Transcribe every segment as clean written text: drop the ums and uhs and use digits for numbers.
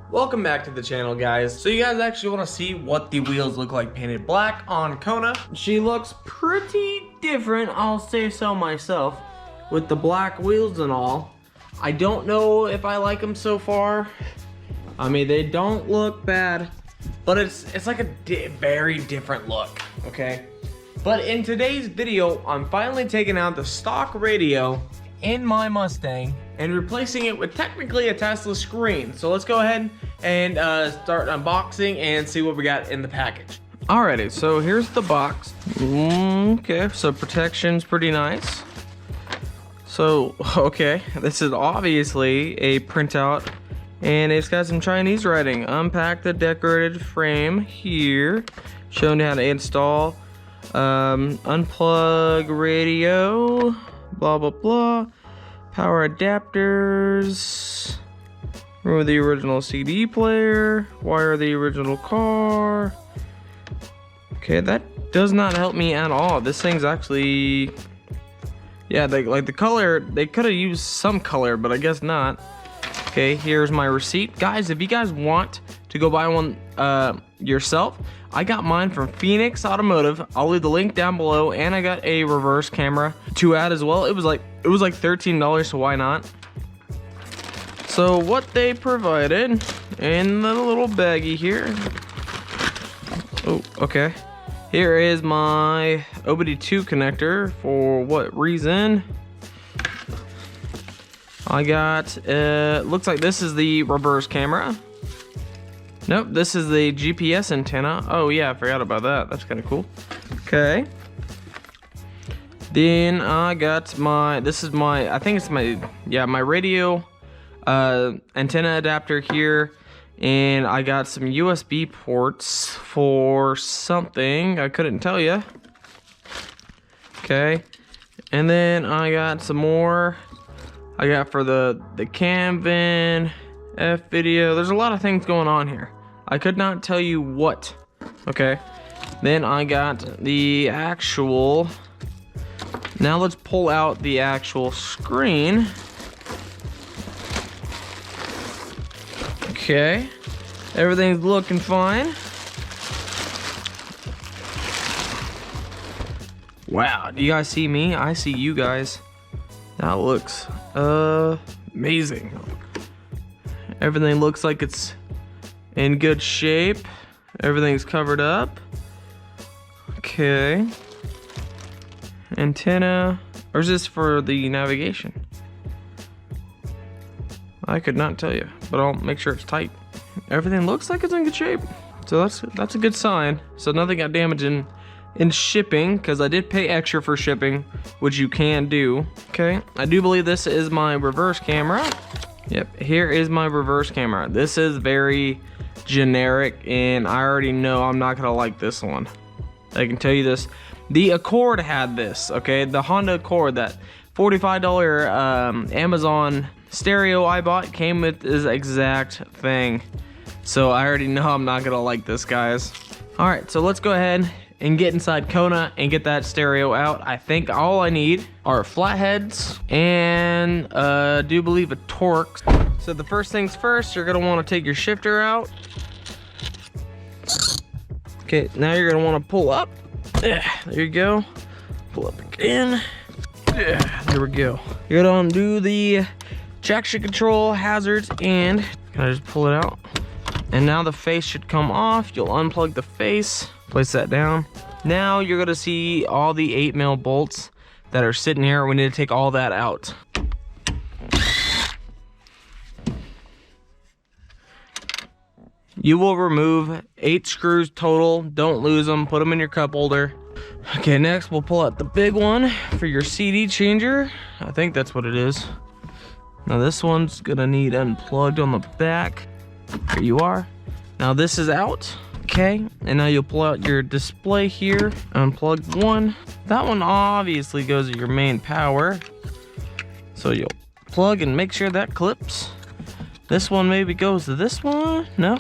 Welcome back to the channel, guys. So you guys actually want to see what the wheels look like painted black on Kona. She looks pretty different, I'll say so myself, with the black wheels and all. I don't know if I like them so far. I mean, they don't look bad, but it's like a very different look, okay? But in today's video, I'm finally taking out the stock radio in my Mustang and replacing it with technically a Tesla screen. So let's go ahead and start unboxing and see what we got in the package. Alrighty, so here's the box. Okay, so protection's pretty nice. So, okay, this is obviously a printout and it's got some Chinese writing. Unpack the decorated frame here, showing you how to install, unplug radio, blah blah blah, power adapters, remove the original CD player, wire the original car. Okay, that does not help me at all. This thing's actually, yeah, like the color, they could have used some color, but I guess not. Okay, here's my receipt. Guys, if you guys want to go buy one yourself, I got mine from Phoenix Automotive. I'll leave the link down below, and I got a reverse camera to add as well. It was like $13, so why not? So what they provided in the little baggie here. Oh, okay. Here is my OBD2 connector. For what reason? I got, looks like this is the reverse camera. Nope, this is the GPS antenna. Oh yeah, I forgot about that. That's kind of cool. Okay. Then I got my, this is my, I think it's my, yeah, my radio antenna adapter here. And I got some USB ports for something. I couldn't tell you. Okay. And then I got some more. I got for the Camvin F video. There's a lot of things going on here. I could not tell you what. Okay. Then I got the actual. Now let's pull out the actual screen. Okay. Everything's looking fine. Wow. Do you guys see me? I see you guys. That looks amazing. Everything looks like it's in good shape. Everything's covered up. Okay. Antenna. Or is this for the navigation? I could not tell you, but I'll make sure it's tight. Everything looks like it's in good shape. So that's a good sign. So nothing got damaged in shipping, because I did pay extra for shipping, which you can do. Okay, I do believe this is my reverse camera. Yep, here is my reverse camera. This is very generic, and I already know I'm not gonna like this one. I can tell you this. The Accord had this, okay? The Honda Accord, that $45 Amazon stereo I bought, came with this exact thing. So I already know I'm not gonna like this, guys. All right, so let's go ahead and get inside Kona and get that stereo out. I think all I need are flatheads and I do believe a torque. So the first things first, you're gonna wanna take your shifter out. Okay, now you're gonna wanna pull up. There you go. Pull up again. There we go. You're gonna undo the traction control hazards and I just pull it out. And now the face should come off. You'll unplug the face. Place that down. Now you're gonna see all the 8mm bolts that are sitting here. We need to take all that out. You will remove 8 screws total. Don't lose them. Put them in your cup holder. Okay, next we'll pull out the big one for your CD changer. I think that's what it is. Now this one's gonna need unplugged on the back. Here you are. Now this is out. Okay, and now you'll pull out your display here, unplug one. That one obviously goes to your main power. So you'll plug and make sure that clips. This one maybe goes to this one. No,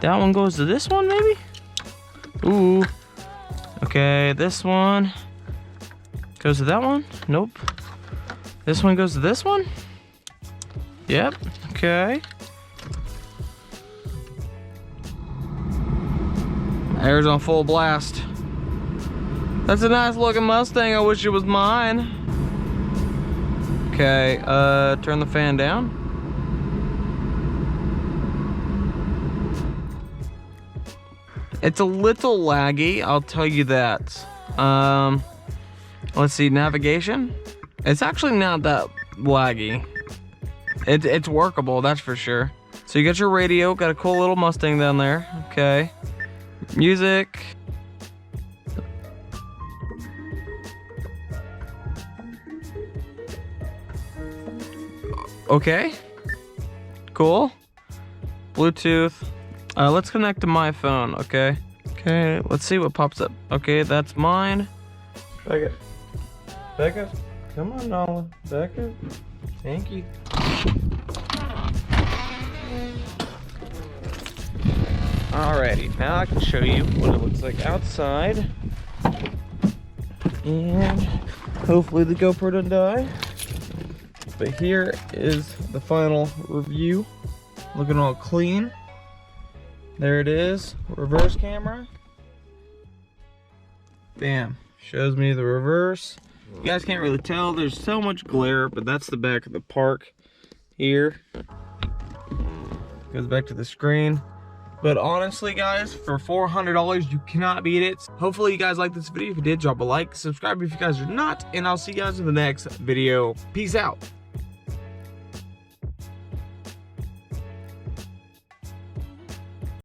that one goes to this one maybe. Ooh, okay, this one goes to that one. Nope. This one goes to this one. Yep, okay. Air's on full blast. That's a nice looking Mustang. I wish it was mine. Okay, turn the fan down. It's a little laggy, I'll tell you that. Let's see, navigation. It's actually not that laggy. It's workable, that's for sure. So you got your radio, got a cool little Mustang down there. Okay. Music. Okay. Cool. Bluetooth. Let's connect to my phone, okay? Okay, let's see what pops up. Okay, that's mine. Back it. Back it. Come on, Nala. Back it. Thank you. Alrighty, now I can show you what it looks like outside. And hopefully the GoPro doesn't die. But here is the final review. Looking all clean. There it is, reverse camera. Bam, shows me the reverse. You guys can't really tell, there's so much glare, but that's the back of the park here. Goes back to the screen. But honestly guys, for $400, you cannot beat it. Hopefully you guys liked this video. If you did, drop a like, subscribe if you guys are not, and I'll see you guys in the next video. Peace out.